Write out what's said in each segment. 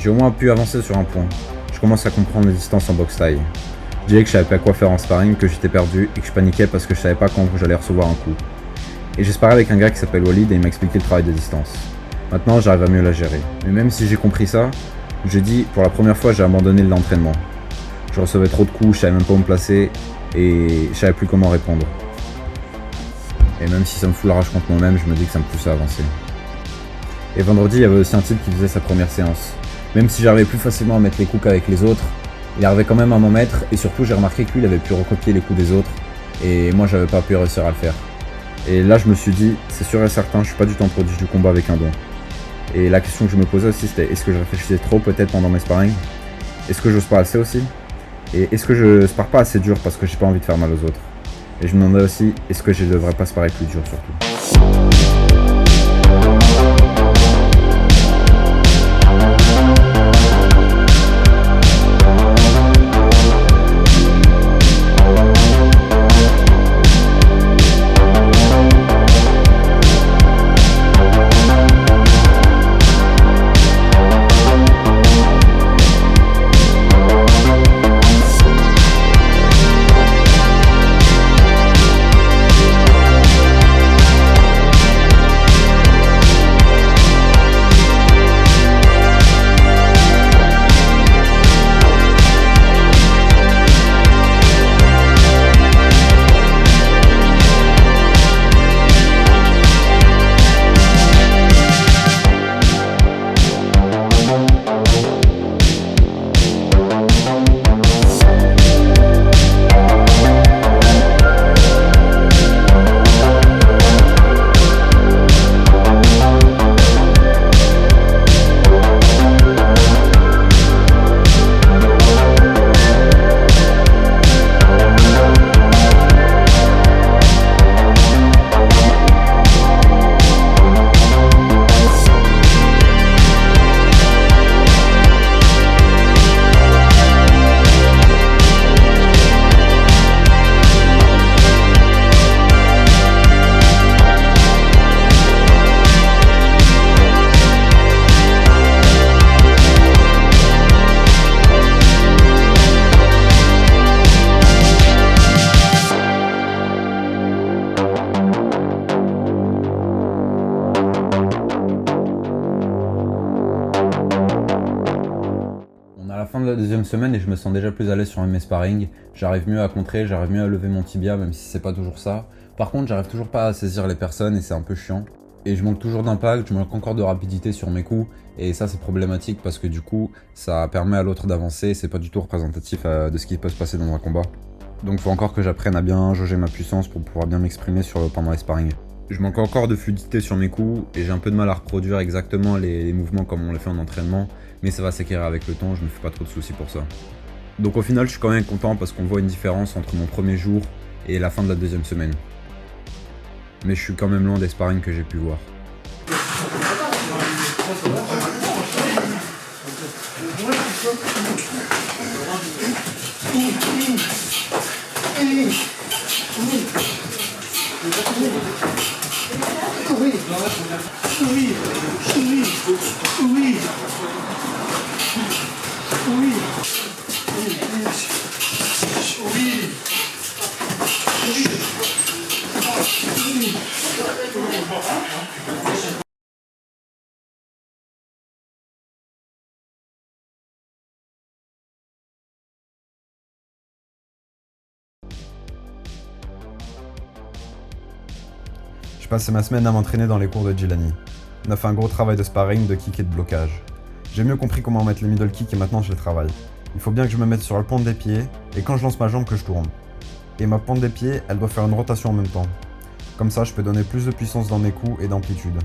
J'ai au moins pu avancer sur un point. Je commence à comprendre les distances en boxe taille. Je disais que je savais pas quoi faire en sparring, que j'étais perdu et que je paniquais parce que je savais pas quand j'allais recevoir un coup. Et j'ai sparé avec un gars qui s'appelle Walid et il m'a expliqué le travail de distance. Maintenant j'arrive à mieux la gérer. Mais même si j'ai compris ça, je dis pour la première fois j'ai abandonné l'entraînement. Je recevais trop de coups, je savais même pas où me placer et je savais plus comment répondre. Et même si ça me fout la rage contre moi-même, je me dis que ça me pousse à avancer. Et vendredi, il y avait aussi un type qui faisait sa première séance. Même si j'arrivais plus facilement à mettre les coups qu'avec les autres, il arrivait quand même à m'en mettre et surtout j'ai remarqué que lui il avait pu recopier les coups des autres et moi j'avais pas pu réussir à le faire. Et là je me suis dit, c'est sûr et certain, je suis pas du tout un prodige du combat avec un don. Et la question que je me posais aussi c'était, est-ce que je réfléchissais trop peut-être pendant mes sparring? Est-ce que j'ose pas assez aussi? Et est-ce que je spare pas assez dur parce que j'ai pas envie de faire mal aux autres? Et je me demandais aussi, est-ce que je devrais pas sparer plus dur surtout? À la fin de la deuxième semaine et je me sens déjà plus à l'aise sur mes sparring, j'arrive mieux à contrer, j'arrive mieux à lever mon tibia même si c'est pas toujours ça. Par contre j'arrive toujours pas à saisir les personnes et c'est un peu chiant. Et je manque toujours d'impact, je manque encore de rapidité sur mes coups et ça c'est problématique parce que du coup ça permet à l'autre d'avancer et c'est pas du tout représentatif de ce qui peut se passer dans un combat. Donc faut encore que j'apprenne à bien jauger ma puissance pour pouvoir bien m'exprimer pendant les sparring. Je manque encore de fluidité sur mes coups et j'ai un peu de mal à reproduire exactement les mouvements comme on les fait en entraînement, mais ça va s'acquérir avec le temps, je me fais pas trop de soucis pour ça. Donc au final je suis quand même content parce qu'on voit une différence entre mon premier jour et la fin de la deuxième semaine. Mais je suis quand même loin des sparring que j'ai pu voir. Je passais ma semaine à m'entraîner dans les cours de Djilani. On a fait un gros travail de sparring, de kick et de blocage. J'ai mieux compris comment mettre les middle kicks et maintenant je les travaille. Il faut bien que je me mette sur la pointe des pieds et quand je lance ma jambe que je tourne. Et ma pointe des pieds, elle doit faire une rotation en même temps. Comme ça, je peux donner plus de puissance dans mes coups et d'amplitude.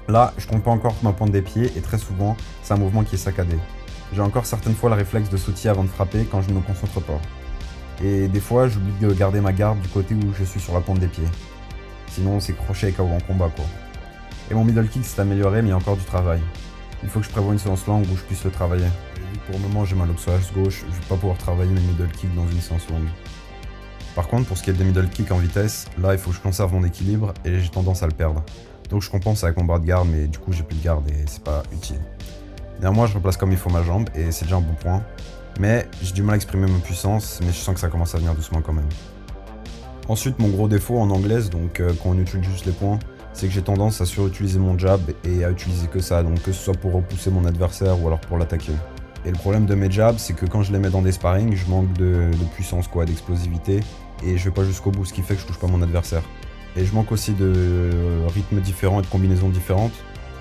Là, je compte pas encore ma pointe des pieds et très souvent, c'est un mouvement qui est saccadé. J'ai encore certaines fois le réflexe de sautiller avant de frapper quand je ne me concentre pas. Et des fois, j'oublie de garder ma garde du côté où je suis sur la pointe des pieds. Sinon, c'est crochet et KO en combat quoi. Et mon middle kick s'est amélioré mais il y a encore du travail. Il faut que je prévoie une séance longue où je puisse le travailler. Et vu que pour le moment j'ai mal au psoas gauche, je vais pas pouvoir travailler mes middle kicks dans une séance longue. Par contre, pour ce qui est des middle kicks en vitesse, là il faut que je conserve mon équilibre et j'ai tendance à le perdre. Donc je compense avec mon bras de garde mais du coup j'ai plus de garde et c'est pas utile. Néanmoins, je replace comme il faut ma jambe et c'est déjà un bon point. Mais j'ai du mal à exprimer ma puissance, mais je sens que ça commence à venir doucement quand même. Ensuite, mon gros défaut en anglaise, donc quand on utilise juste les points, c'est que j'ai tendance à surutiliser mon jab et à utiliser que ça, donc que ce soit pour repousser mon adversaire ou alors pour l'attaquer. Et le problème de mes jabs, c'est que quand je les mets dans des sparring, je manque de puissance, quoi, d'explosivité, et je vais pas jusqu'au bout, ce qui fait que je touche pas mon adversaire. Et je manque aussi de rythmes différents et de combinaisons différentes.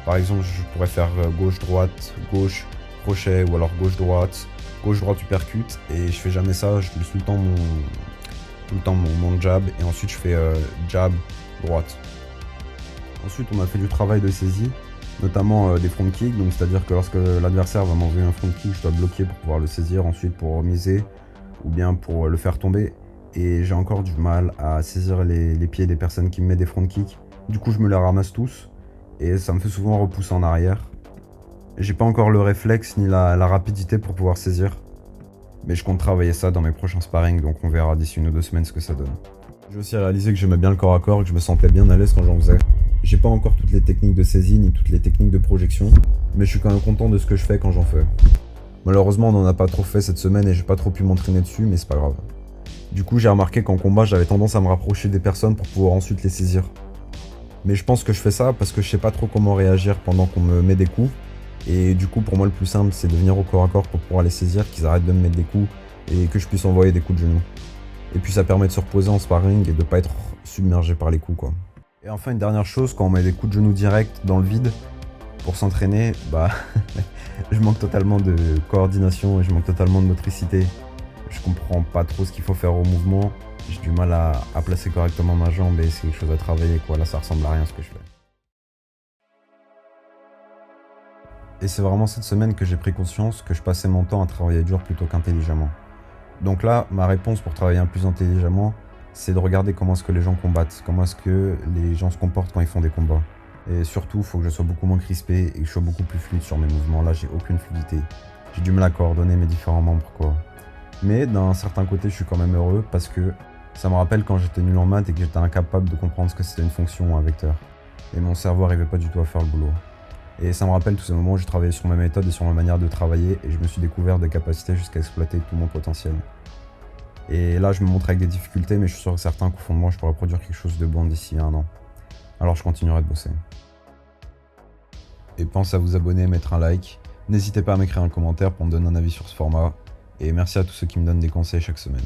Par exemple, je pourrais faire gauche-droite, gauche, crochet, ou alors gauche-droite, gauche-droite uppercut, et je fais jamais ça, je laisse tout le temps mon jab, et ensuite je fais jab, droite. Ensuite, on a fait du travail de saisie, notamment des front kicks, donc c'est-à-dire que lorsque l'adversaire va m'envoyer un front kick, je dois bloquer pour pouvoir le saisir, ensuite pour miser, ou bien pour le faire tomber. Et j'ai encore du mal à saisir les pieds des personnes qui me mettent des front kicks. Du coup, je me les ramasse tous, et ça me fait souvent repousser en arrière. J'ai pas encore le réflexe ni la rapidité pour pouvoir saisir. Mais je compte travailler ça dans mes prochains sparring, donc on verra d'ici 1 ou 2 semaines ce que ça donne. J'ai aussi réalisé que j'aimais bien le corps à corps et que je me sentais bien à l'aise quand j'en faisais. J'ai pas encore toutes les techniques de saisie ni toutes les techniques de projection, mais je suis quand même content de ce que je fais quand j'en fais. Malheureusement, on en a pas trop fait cette semaine et j'ai pas trop pu m'entraîner dessus, mais c'est pas grave. Du coup, j'ai remarqué qu'en combat, j'avais tendance à me rapprocher des personnes pour pouvoir ensuite les saisir. Mais je pense que je fais ça parce que je sais pas trop comment réagir pendant qu'on me met des coups. Et du coup, pour moi, le plus simple, c'est de venir au corps à corps pour pouvoir les saisir, qu'ils arrêtent de me mettre des coups et que je puisse envoyer des coups de genoux. Et puis ça permet de se reposer en sparring et de pas être submergé par les coups, quoi. Et enfin, une dernière chose, quand on met des coups de genoux directs dans le vide pour s'entraîner, bah je manque totalement de coordination et je manque totalement de motricité. Je comprends pas trop ce qu'il faut faire au mouvement. J'ai du mal à placer correctement ma jambe et c'est quelque chose à travailler, quoi. Là, ça ressemble à rien ce que je fais. Et c'est vraiment cette semaine que j'ai pris conscience que je passais mon temps à travailler dur plutôt qu'intelligemment. Donc là, ma réponse pour travailler un plus intelligemment, c'est de regarder comment est-ce que les gens combattent, comment est-ce que les gens se comportent quand ils font des combats. Et surtout, il faut que je sois beaucoup moins crispé et que je sois beaucoup plus fluide sur mes mouvements. Là, j'ai aucune fluidité. J'ai du mal à coordonner mes différents membres, quoi. Mais d'un certain côté, je suis quand même heureux parce que ça me rappelle quand j'étais nul en maths et que j'étais incapable de comprendre ce que c'était une fonction ou un vecteur. Et mon cerveau n'arrivait pas du tout à faire le boulot. Et ça me rappelle tous ces moments où j'ai travaillé sur ma méthode et sur ma manière de travailler et je me suis découvert des capacités jusqu'à exploiter tout mon potentiel. Et là, je me montre avec des difficultés, mais je suis sûr que certains qu'au fond de moi, je pourrais produire quelque chose de bon d'ici 1 an. Alors je continuerai de bosser. Et pense à vous abonner, mettre un like. N'hésitez pas à m'écrire un commentaire pour me donner un avis sur ce format. Et merci à tous ceux qui me donnent des conseils chaque semaine.